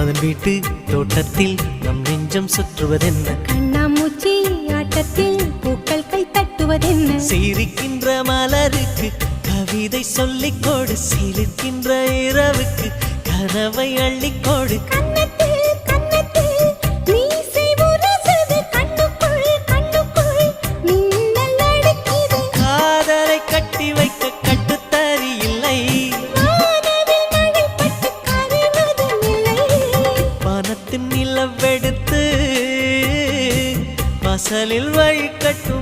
மன்மதன் வீட்டு தோட்டத்தில் நம் நெஞ்சம் சுற்றுவதென்ன கண்ணாமூச்சி ஆட்டத்தில் பூக்கள் கை தட்டுவதென்ன சிரிக்கின்ற மலருக்கு கவிதை சொல்லிக்கோடு சிரிக்கின்ற இரவுக்கு கனவை அள்ளிக்கோடு காதலை கட்டி வைக்க கட்டுத்தறி இல்லை வானத்தின் நிலவெடுத்து வாசலில் வழி கட்டும்